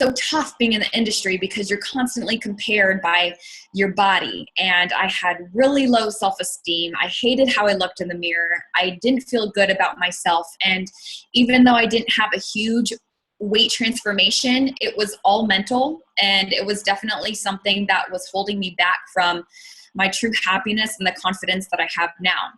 so tough being in the industry because you're constantly compared by your body. And I had really low self-esteem. I hated how I looked in the mirror. I didn't feel good about myself. And even though I didn't have a huge weight transformation, it was all mental. And it was definitely something that was holding me back from my true happiness and the confidence that I have now.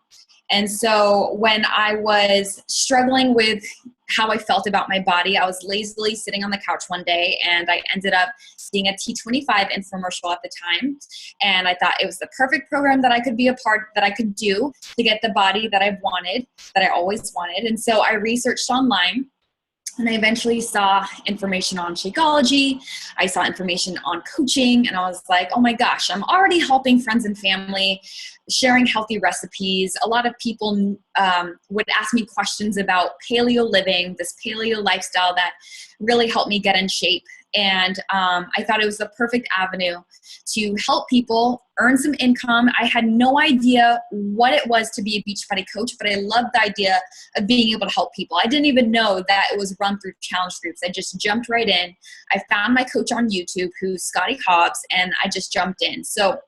And so when I was struggling with how I felt about my body, I was lazily sitting on the couch one day and I ended up seeing a T25 infomercial at the time. And I thought it was the perfect program that I could be a part, that I could do to get the body that I've wanted, that I always wanted. And so I researched online. And I eventually saw information on Shakeology. I saw information on coaching, and I was like, oh my gosh, I'm already helping friends and family, sharing healthy recipes. A lot of people would ask me questions about paleo living, this paleo lifestyle that really helped me get in shape. And I thought it was the perfect avenue to help people earn some income. I had no idea what it was to be a Beachbody coach, but I loved the idea of being able to help people. I didn't even know that it was run through challenge groups. I just jumped right in. I found my coach on YouTube, who's Scotty Hobbs, and I just jumped in. So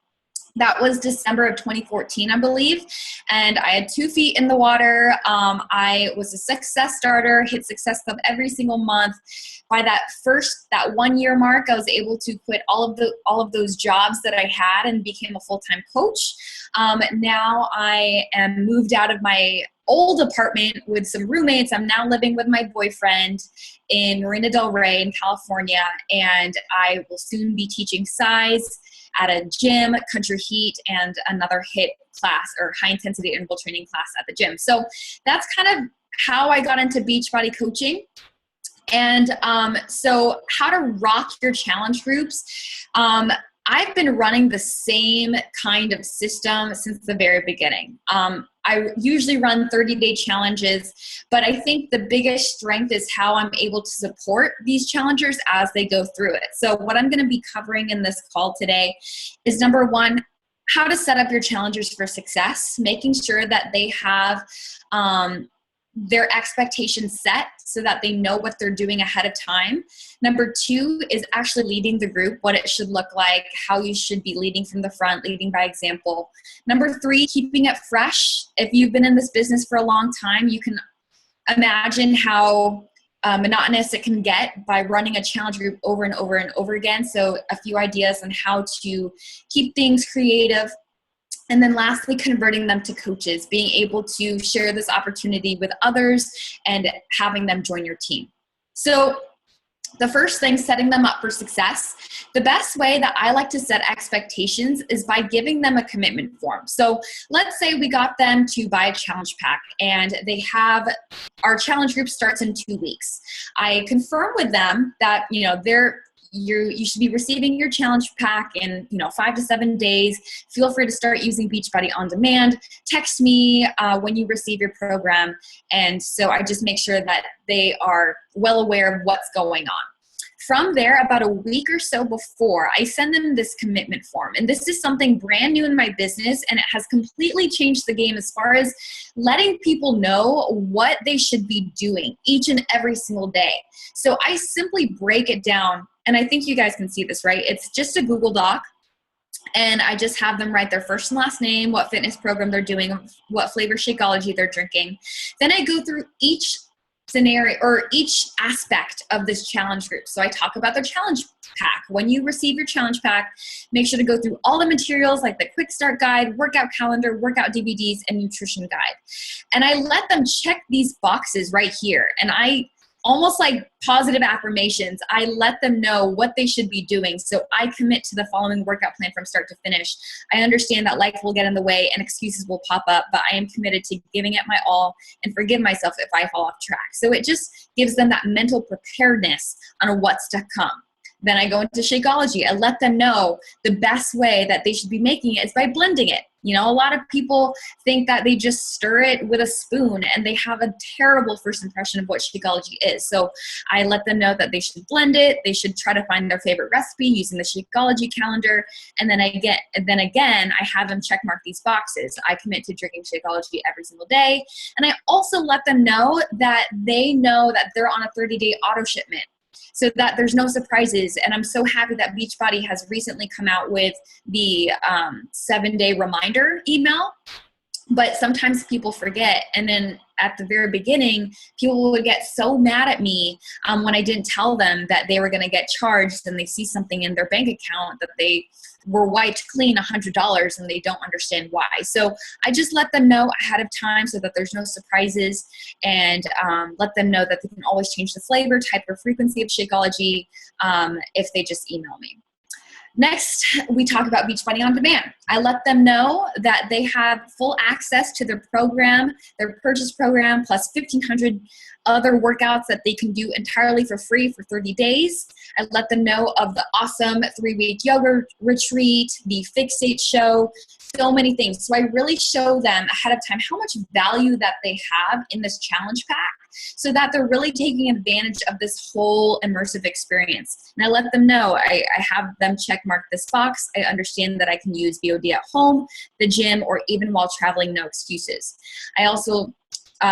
that was December of 2014, I believe. And I had 2 feet in the water. I was a success starter, hit Success Club every single month. By that 1 year mark, I was able to quit all of those jobs that I had and became a full-time coach. Now I am moved out of my old apartment with some roommates. I'm now living with my boyfriend in Marina Del Rey in California, and I will soon be teaching size at a gym, Country Heat, and another HIIT class, or high intensity interval training class at the gym. So that's kind of how I got into Beachbody coaching. And so how to rock your challenge groups. I've been running the same kind of system since the very beginning. I usually run 30-day challenges, but I think the biggest strength is how I'm able to support these challengers as they go through it. So what I'm going to be covering in this call today is, number one, how to set up your challengers for success, making sure that they have their expectations set so that they know what they're doing ahead of time. Number two is actually leading the group, what it should look like, how you should be leading from the front, leading by example. Number three, keeping it fresh. If you've been in this business for a long time, you can imagine how monotonous it can get by running a challenge group over and over and over again. So a few ideas on how to keep things creative. And then lastly, converting them to coaches, being able to share this opportunity with others and having them join your team. So the first thing, setting them up for success. The best way that I like to set expectations is by giving them a commitment form. So let's say we got them to buy a challenge pack and our challenge group starts in 2 weeks. I confirm with them that, you should be receiving your challenge pack in 5 to 7 days. Feel free to start using Beachbody on demand. Text me when you receive your program. And so I just make sure that they are well aware of what's going on. From there, about a week or so before, I send them this commitment form. And this is something brand new in my business, and it has completely changed the game as far as letting people know what they should be doing each and every single day. So I simply break it down, and I think you guys can see this, right? It's just a Google Doc, and I just have them write their first and last name, what fitness program they're doing, what flavor Shakeology they're drinking. Then I go through each scenario or each aspect of this challenge group. So I talk about their challenge pack. When you receive your challenge pack, make sure to go through all the materials like the quick start guide, workout calendar, workout DVDs, and nutrition guide. And I let them check these boxes right here. And I almost like positive affirmations, I let them know what they should be doing. So I commit to the following workout plan from start to finish. I understand that life will get in the way and excuses will pop up, but I am committed to giving it my all and forgive myself if I fall off track. So it just gives them that mental preparedness on what's to come. Then I go into Shakeology. I let them know the best way that they should be making it is by blending it. A lot of people think that they just stir it with a spoon, and they have a terrible first impression of what Shakeology is. So I let them know that they should blend it. They should try to find their favorite recipe using the Shakeology calendar. And then again, I have them check mark these boxes. I commit to drinking Shakeology every single day. And I also let them know that they know that they're on a 30-day auto shipment. so that there's no surprises. And I'm so happy that Beachbody has recently come out with the 7-day reminder email. But sometimes people forget. And then at the very beginning, people would get so mad at me when I didn't tell them that they were going to get charged, and they see something in their bank account that they were wiped clean $100 and they don't understand why. So I just let them know ahead of time so that there's no surprises, and let them know that they can always change the flavor, type, or frequency of Shakeology if they just email me. Next, we talk about Beachbody On Demand. I let them know that they have full access to their program, their purchase program, plus 1,500 other workouts that they can do entirely for free for 30 days. I let them know of the awesome 3-week yoga retreat, the Fixate show, so many things. So I really show them ahead of time how much value that they have in this challenge pack, so that they're really taking advantage of this whole immersive experience. And I let them know, I have them check mark this box. I understand that I can use BOD at home, the gym, or even while traveling, no excuses. I also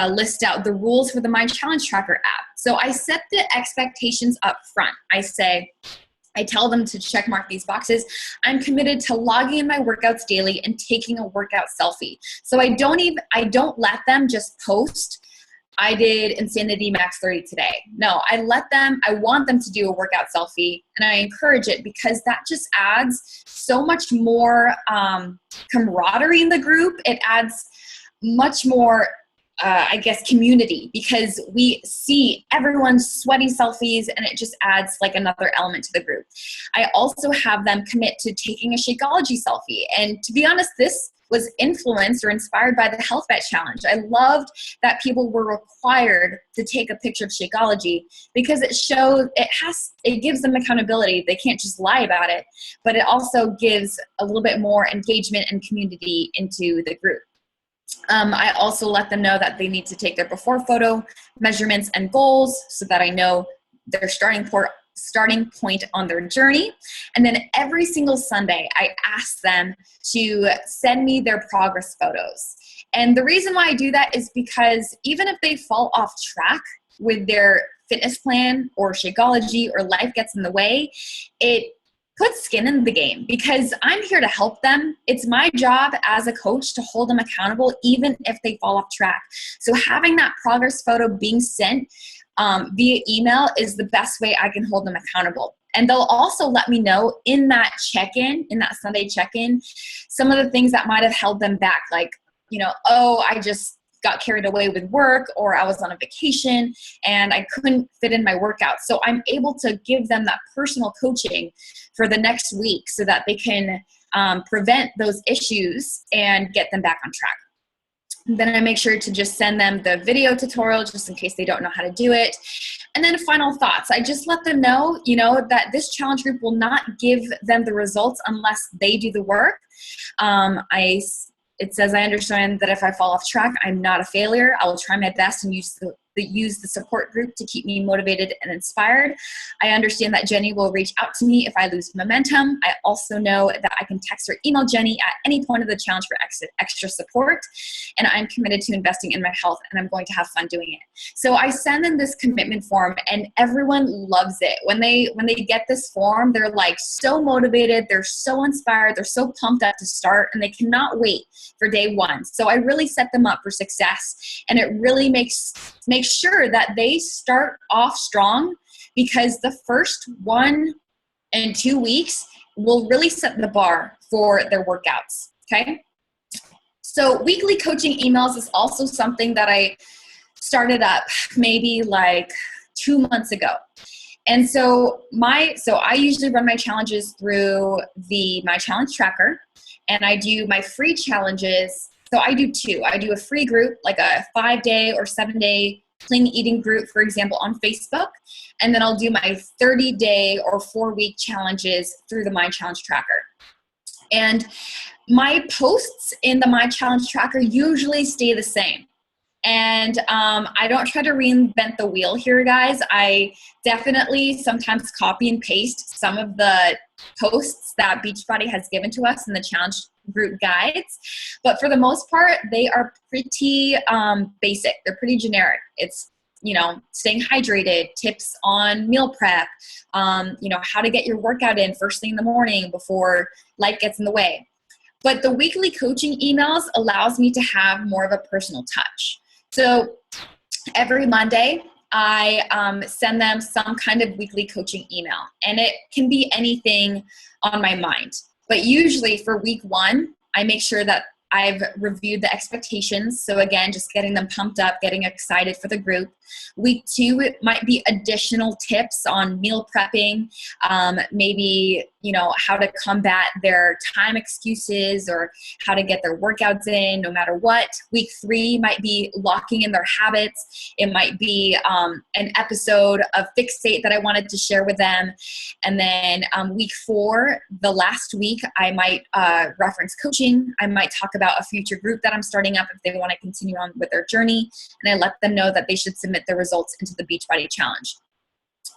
list out the rules for the My Challenge Tracker app. So I set the expectations up front. I tell them to check mark these boxes. I'm committed to logging in my workouts daily and taking a workout selfie. So I don't let them just post, I did Insanity Max 30 today. No, I want them to do a workout selfie, and I encourage it because that just adds so much more camaraderie in the group. It adds much more community, because we see everyone's sweaty selfies, and it just adds like another element to the group. I also have them commit to taking a Shakeology selfie. And to be honest, this was influenced or inspired by the HealthFit Challenge. I loved that people were required to take a picture of Shakeology, because it gives them accountability. They can't just lie about it, but it also gives a little bit more engagement and community into the group. I also let them know that they need to take their before photo measurements and goals, so that I know their starting point on their journey. And then every single Sunday, I ask them to send me their progress photos. And the reason why I do that is because even if they fall off track with their fitness plan or Shakeology, or life gets in the way, it put skin in the game, because I'm here to help them. It's my job as a coach to hold them accountable, even if they fall off track. So having that progress photo being sent via email is the best way I can hold them accountable. And they'll also let me know in that check-in, in that Sunday check-in, some of the things that might have held them back. Like, I just got carried away with work, or I was on a vacation and I couldn't fit in my workout. So I'm able to give them that personal coaching for the next week, so that they can prevent those issues and get them back on track. Then I make sure to just send them the video tutorial, just in case they don't know how to do it. And then final thoughts. I just let them know, that this challenge group will not give them the results unless they do the work. It says, I understand that if I fall off track, I'm not a failure. I will try my best and use the support group to keep me motivated and inspired. I understand that Jenny will reach out to me if I lose momentum. I also know that I can text or email Jenny at any point of the challenge for extra support. And I'm committed to investing in my health, and I'm going to have fun doing it. So I send them this commitment form, and everyone loves it. When they get this form, they're like so motivated. They're so inspired. They're so pumped up to start, and they cannot wait for day one. So I really set them up for success, and it really makes sure that they start off strong, because the first 1 and 2 weeks will really set the bar for their workouts. Okay. So weekly coaching emails is also something that I started up maybe like 2 months ago. And so I usually run my challenges through the My Challenge Tracker, and I do my free challenges. So I do 2. I do a free group, like a 5-day or 7-day clean eating group, for example, on Facebook. And then I'll do my 30-day or 4-week challenges through the My Challenge Tracker. And my posts in the My Challenge Tracker usually stay the same. And I don't try to reinvent the wheel here, guys. I definitely sometimes copy and paste some of the posts that Beachbody has given to us in the challenge group guides. But for the most part, they are pretty basic. They're pretty generic. It's staying hydrated, tips on meal prep, how to get your workout in first thing in the morning before life gets in the way. But the weekly coaching emails allows me to have more of a personal touch. So every Monday, I send them some kind of weekly coaching email, and it can be anything on my mind. But usually for week 1, I make sure that I've reviewed the expectations. So again, just getting them pumped up, getting excited for the group. Week 2, it might be additional tips on meal prepping, maybe, how to combat their time excuses or how to get their workouts in no matter what. Week 3 might be locking in their habits. It might be an episode of Fixate that I wanted to share with them. And then week 4, the last week, I might reference coaching. I might talk about a future group that I'm starting up if they want to continue on with their journey. And I let them know that they should submit their results into the Beachbody Challenge.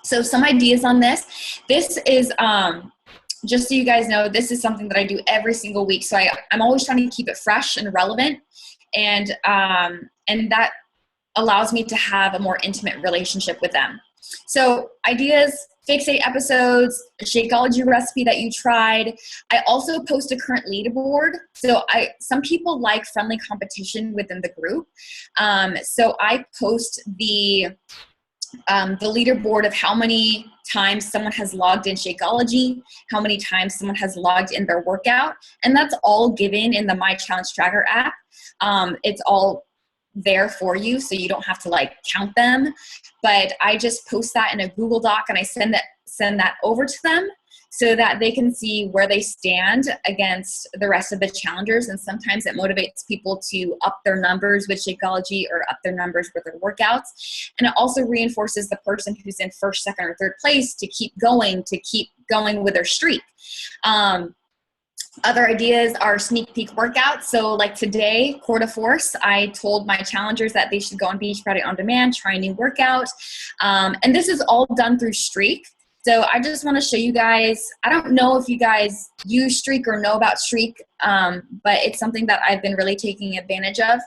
So some ideas on this. This is, just so you guys know, this is something that I do every single week. So I'm always trying to keep it fresh and relevant. And that allows me to have a more intimate relationship with them. So ideas, Fixate episodes, a Shakeology recipe that you tried. I also post a current leaderboard. So some people like friendly competition within the group. So I post the leaderboard of how many times someone has logged in Shakeology, how many times someone has logged in their workout, and that's all given in the My Challenge Tracker app. It's all there for you, so you don't have to count them. But I just post that in a Google Doc, and I send that over to them so that they can see where they stand against the rest of the challengers. And sometimes it motivates people to up their numbers with Shakeology or up their numbers with their workouts. And it also reinforces the person who's in first, second, or third place to keep going with their streak. Other ideas are sneak peek workouts. So like today, Core de Force, I told my challengers that they should go on Beachbody On Demand, try a new workout. And this is all done through Streak. So I just want to show you guys, I don't know if you guys use Streak or know about Streak, but it's something that I've been really taking advantage of.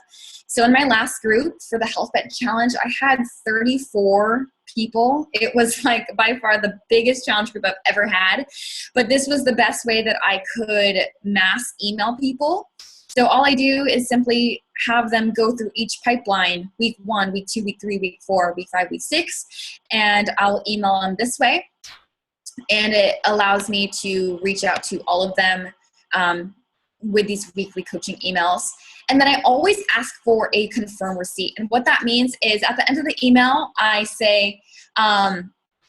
So in my last group for the Health Bet Challenge, I had 34 people. It was by far the biggest challenge group I've ever had. But this was the best way that I could mass email people. So all I do is simply have them go through each pipeline, week 1, week 2, week 3, week 4, week 5, week 6, and I'll email them this way. And it allows me to reach out to all of them with these weekly coaching emails. And then I always ask for a confirm receipt. And what that means is at the end of the email, I say,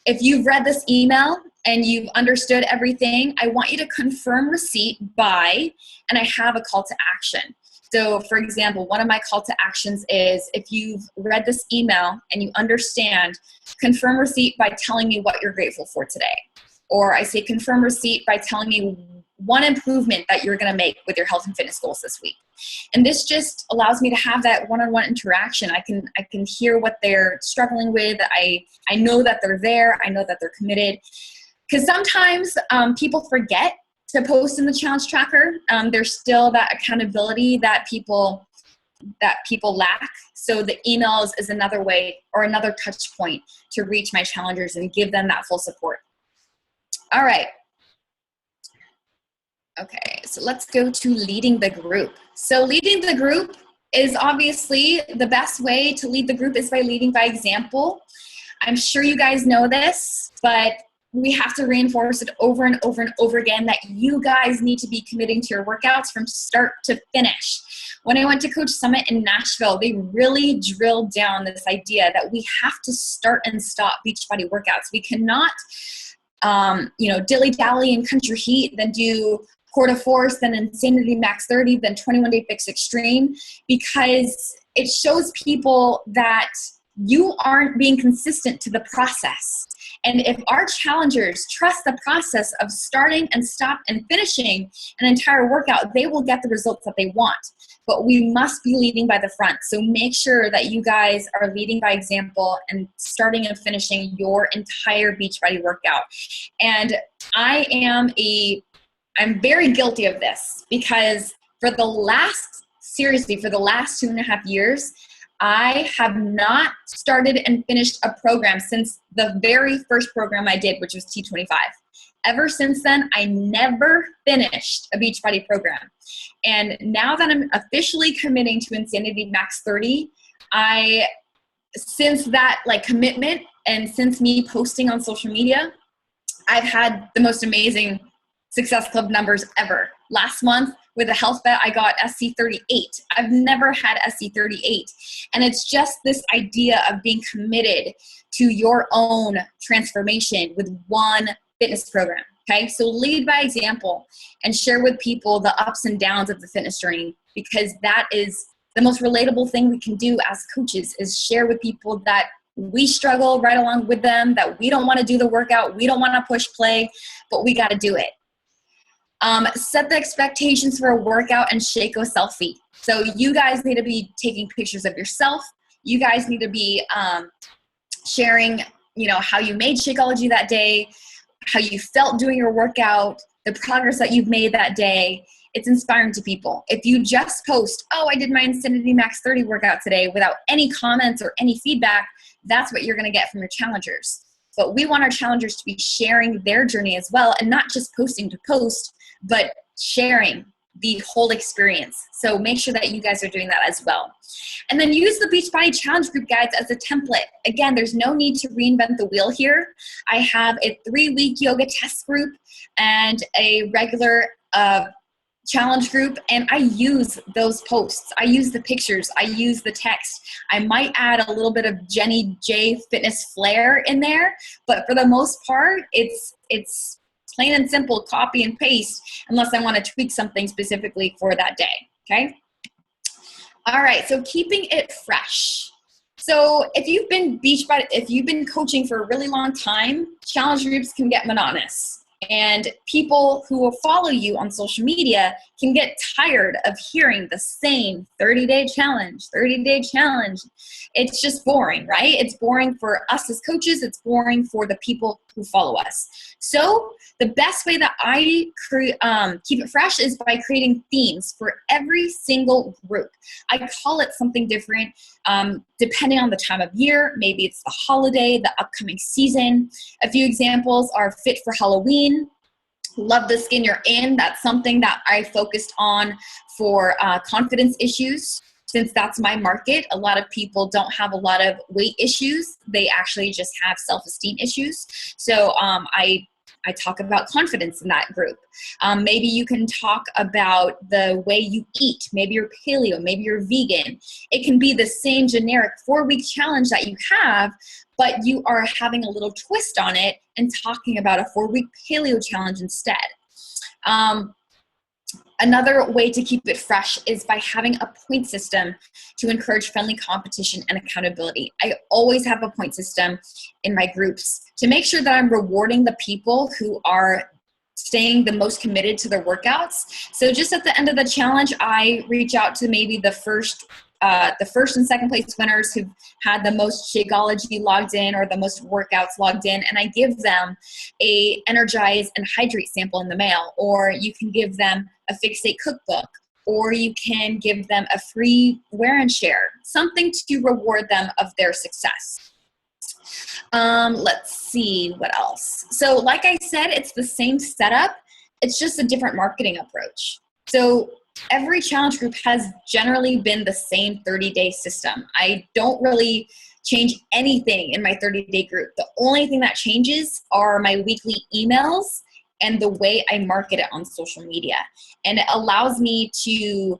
if you've read this email and you've understood everything, I want you to confirm receipt by, and I have a call to action. So for example, one of my call to actions is if you've read this email and you understand, confirm receipt by telling me what you're grateful for today. Or I say confirm receipt by telling me one improvement that you're going to make with your health and fitness goals this week. And this just allows me to have that one-on-one interaction. I can hear what they're struggling with. I know that they're there. I know that they're committed. Because sometimes people forget to post in the challenge tracker. There's still that accountability that people lack. So the emails is another way or another touch point to reach my challengers and give them that full support. All right. Okay, so let's go to leading the group. So leading the group is obviously the best way to lead the group is by leading by example. I'm sure you guys know this, but we have to reinforce it over and over and over again that you guys need to be committing to your workouts from start to finish. When I went to Coach Summit in Nashville, they really drilled down this idea that we have to start and stop Beachbody workouts. We cannot, dilly-dally in Country Heat, then do Core de Force, then Insanity Max 30, then 21-Day Fix Extreme, because it shows people that you aren't being consistent to the process. And if our challengers trust the process of starting and stop and finishing an entire workout, they will get the results that they want. But we must be leading by the front. So make sure that you guys are leading by example and starting and finishing your entire Beachbody workout. And I'm very guilty of this because for the last 2.5 years, I have not started and finished a program since the very first program I did, which was T25. Ever since then, I never finished a Beachbody program. And now that I'm officially committing to Insanity Max 30, since that like commitment and since me posting on social media, I've had the most amazing Success Club numbers ever. Last month with a health bet, I got SC38. I've never had SC38. And it's just this idea of being committed to your own transformation with one fitness program. Okay, so lead by example and share with people the ups and downs of the fitness journey, because that is the most relatable thing we can do as coaches, is share with people that we struggle right along with them, that we don't want to do the workout, we don't want to push play, but we got to do it. Set the expectations for a workout and shake a selfie. So you guys need to be taking pictures of yourself. You guys need to be sharing, how you made Shakeology that day, how you felt doing your workout, the progress that you've made that day. It's inspiring to people. If you just post, oh, I did my Insanity Max 30 workout today without any comments or any feedback, that's what you're going to get from your challengers. But we want our challengers to be sharing their journey as well, and not just posting to post, but sharing the whole experience. So make sure that you guys are doing that as well. And then use the Beachbody Challenge group guides as a template. Again, there's no need to reinvent the wheel here. I have a 3-week yoga test group and a regular challenge group, and I use those posts. I use the pictures. I use the text. I might add a little bit of Jenny J fitness flair in there, but for the most part, it's plain and simple copy and paste, unless I want to tweak something specifically for that day. Okay. All right. So keeping it fresh. So if you've been coaching for a really long time, challenge groups can get monotonous. And people who will follow you on social media can get tired of hearing the same 30-day challenge, 30-day challenge. It's just boring, right? It's boring for us as coaches. It's boring for the people who follow us. So the best way that I keep it fresh is by creating themes for every single group. I call it something different depending on the time of year. Maybe it's the holiday, the upcoming season. A few examples are Fit for Halloween, Love the Skin You're In. That's something that I focused on for confidence issues. Since that's my market, a lot of people don't have a lot of weight issues. They actually just have self-esteem issues. So I talk about confidence in that group. Maybe you can talk about the way you eat. Maybe you're paleo, maybe you're vegan. It can be the same generic 4-week challenge that you have, but you are having a little twist on it and talking about a 4-week paleo challenge instead. Another way to keep it fresh is by having a point system to encourage friendly competition and accountability. I always have a point system in my groups to make sure that I'm rewarding the people who are staying the most committed to their workouts. So just at the end of the challenge, I reach out to maybe the first and second place winners who've had the most Shakeology logged in or the most workouts logged in, and I give them a Energize and Hydrate sample in the mail, or you can give them a Fixate cookbook, or you can give them a free wear and share, something to reward them of their success. Let's see what else. So like I said, it's the same setup. It's just a different marketing approach. So every challenge group has generally been the same 30-day system. I don't really change anything in my 30-day group. The only thing that changes are my weekly emails and the way I market it on social media. And it allows me to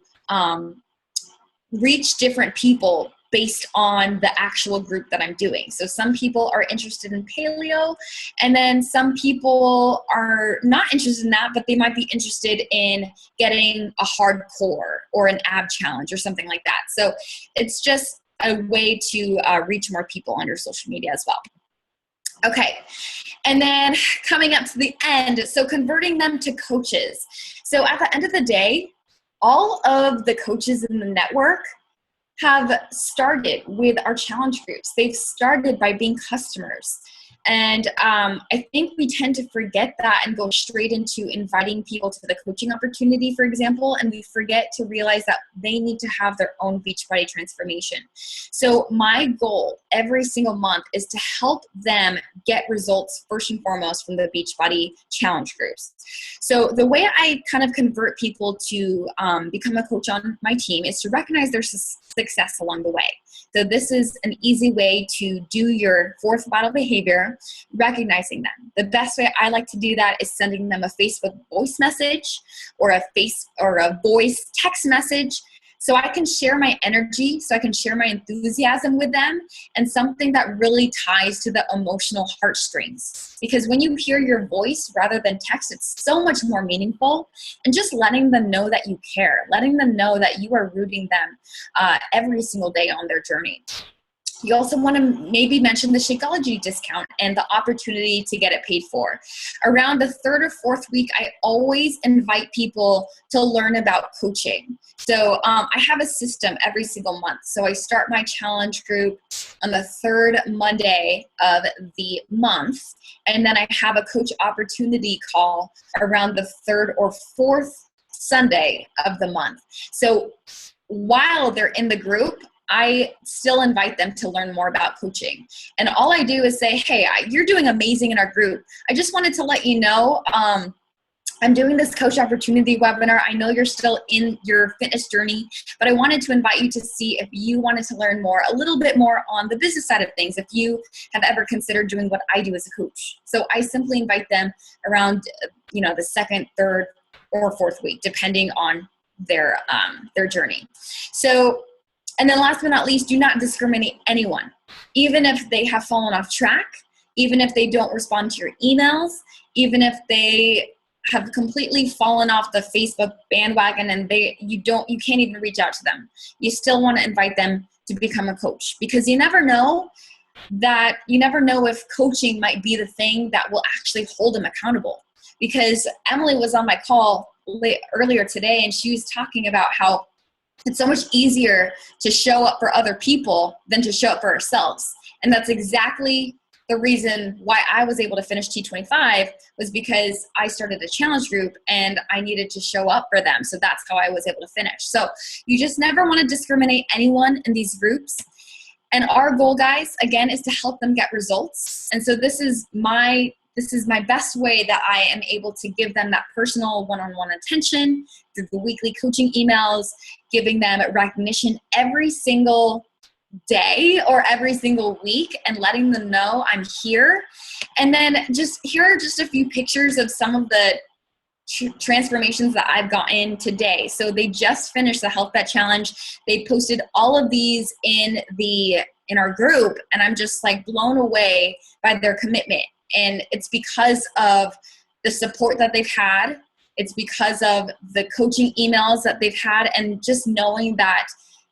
reach different people based on the actual group that I'm doing. So some people are interested in paleo, and then some people are not interested in that, but they might be interested in getting a hardcore or an ab challenge or something like that. So it's just a way to reach more people on your social media as well. Okay, and then coming up to the end, so converting them to coaches. So at the end of the day, all of the coaches in the network have started with our challenge groups. They've started by being customers. And I think we tend to forget that and go straight into inviting people to the coaching opportunity, for example, and we forget to realize that they need to have their own Beachbody transformation. So my goal every single month is to help them get results first and foremost from the Beachbody challenge groups. So the way I kind of convert people to become a coach on my team is to recognize their success along the way. So this is an easy way to do your 4th vital behavior, recognizing them. The best way I like to do that is sending them a Facebook voice message or a voice text message, so I can share my energy, so I can share my enthusiasm with them, and something that really ties to the emotional heartstrings. Because when you hear your voice rather than text, it's so much more meaningful. And just letting them know that you care, letting them know that you are rooting them every single day on their journey. You also want to maybe mention the Shakeology discount and the opportunity to get it paid for. Around the 3rd or 4th week, I always invite people to learn about coaching. So I have a system every single month. So I start my challenge group on the 3rd Monday of the month, and then I have a coach opportunity call around the 3rd or 4th Sunday of the month. So while they're in the group, I still invite them to learn more about coaching. And all I do is say, hey, you're doing amazing in our group. I just wanted to let you know, I'm doing this coach opportunity webinar. I know you're still in your fitness journey, but I wanted to invite you to see if you wanted to learn more, a little bit more on the business side of things, if you have ever considered doing what I do as a coach. So I simply invite them around, the 2nd, 3rd, or 4th week, depending on their journey. So, and then last but not least, do not discriminate anyone. Even if they have fallen off track, even if they don't respond to your emails, even if they have completely fallen off the Facebook bandwagon and you can't even reach out to them. You still want to invite them to become a coach, because you never know if coaching might be the thing that will actually hold them accountable. Because Emily was on my call earlier today, and she was talking about how it's so much easier to show up for other people than to show up for ourselves. And that's exactly the reason why I was able to finish T25, was because I started a challenge group and I needed to show up for them. So that's how I was able to finish. So you just never want to discriminate anyone in these groups. And our goal, guys, again, is to help them get results. And so this is my best way that I am able to give them that personal one-on-one attention through the weekly coaching emails, giving them recognition every single day or every single week, and letting them know I'm here. And then here are just a few pictures of some of the transformations that I've gotten today. So they just finished the Health Bet Challenge. They posted all of these in our group, and I'm just like blown away by their commitment. And it's because of the support that they've had. It's because of the coaching emails that they've had, and just knowing that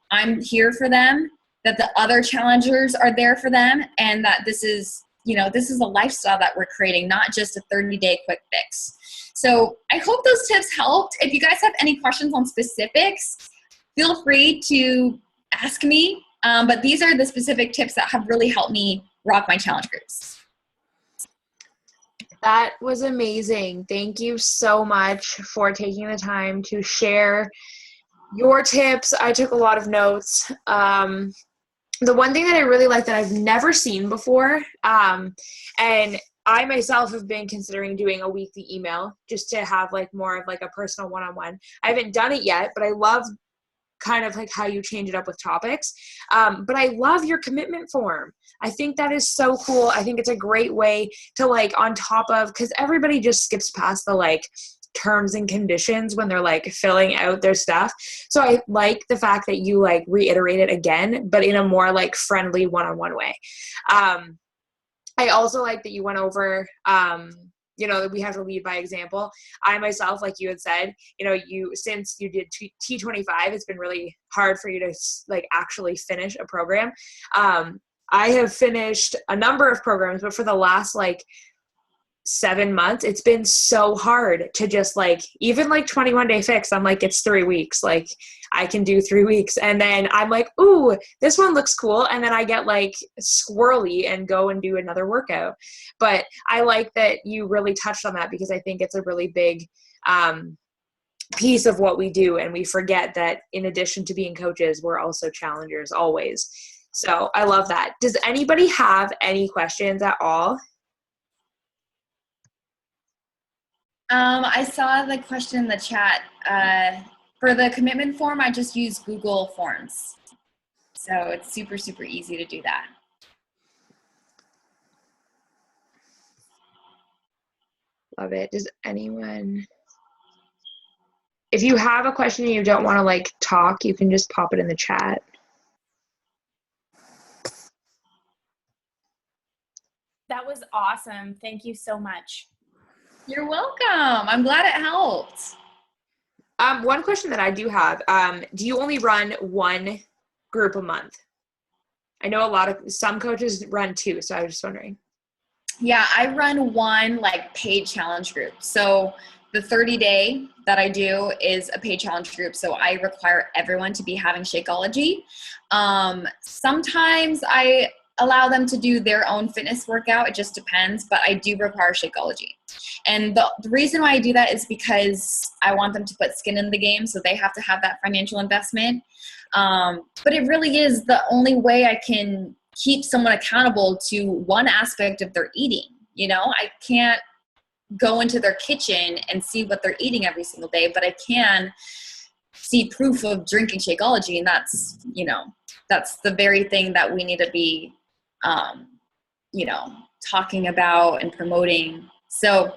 I'm here for them, that the other challengers are there for them, and that this is a lifestyle that we're creating, not just a 30-day quick fix. So I hope those tips helped. If you guys have any questions on specifics, feel free to ask me. But these are the specific tips that have really helped me rock my challenge groups. That was amazing. Thank you so much for taking the time to share your tips. I took a lot of notes. The one thing that I really like that I've never seen before, and I myself have been considering doing a weekly email just to have like more of like a personal one-on-one. I haven't done it yet, but I love kind of like how you change it up with topics. But I love your commitment form. I think that is so cool. I think it's a great way to like on top of, because everybody just skips past the like terms and conditions when they're like filling out their stuff. So I like the fact that you like reiterate it again, but in a more like friendly one-on-one way. I also like that you went over, that we have to lead by example. I myself, like you had said, since you did T25, it's been really hard for you to like actually finish a program. I have finished a number of programs, but for the last like 7 months, it's been so hard to just like, even like 21 Day Fix, I'm like, it's 3 weeks. Like I can do 3 weeks. And then I'm like, ooh, this one looks cool. And then I get like squirrely and go and do another workout. But I like that you really touched on that, because I think it's a really big, piece of what we do. And we forget that in addition to being coaches, we're also challengers always. So I love that. Does anybody have any questions at all? I saw the question in the chat. For the commitment form, I just use Google Forms. So it's super, super easy to do that. Love it. Does anyone, if you have a question and you don't want to like talk, you can just pop it in the chat. That was awesome. Thank you so much. You're welcome. I'm glad it helped. One question that I do have, do you only run one group a month? I know some coaches run 2, so I was just wondering. Yeah, I run one like paid challenge group. So the 30-day that I do is a paid challenge group. So I require everyone to be having Shakeology. Sometimes I allow them to do their own fitness workout. It just depends, but I do require Shakeology. And the reason why I do that is because I want them to put skin in the game, so they have to have that financial investment. But it really is the only way I can keep someone accountable to one aspect of their eating. You know, I can't go into their kitchen and see what they're eating every single day, but I can see proof of drinking Shakeology, and that's, you know, that's the very thing that we need to be, you know, talking about and promoting. So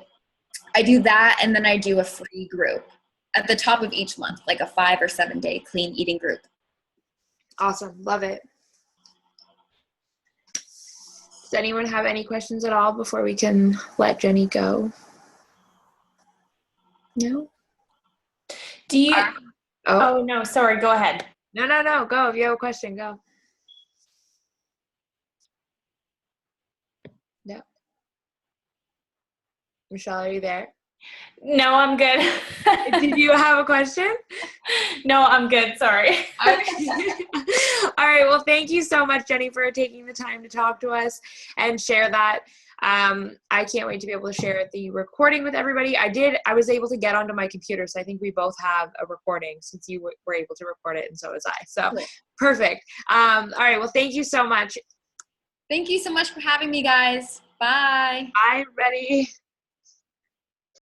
I do that, and then I do a free group at the top of each month, like a 5 or 7 day clean eating group. Awesome. Love it. Does anyone have any questions at all before we can let Jenny go? No? Do you, oh no, sorry, go ahead. No, go. If you have a question, go. No. Michelle, are you there? No, I'm good. Did you have a question? No, I'm good. Sorry. Okay. All right. Well, thank you so much, Jenny, for taking the time to talk to us and share that. I can't wait to be able to share the recording with everybody. I was able to get onto my computer, so I think we both have a recording since you were able to record it, and so was I. So cool. Perfect. All right. Well, thank you so much. Thank you so much for having me, guys. Bye. Bye, everybody.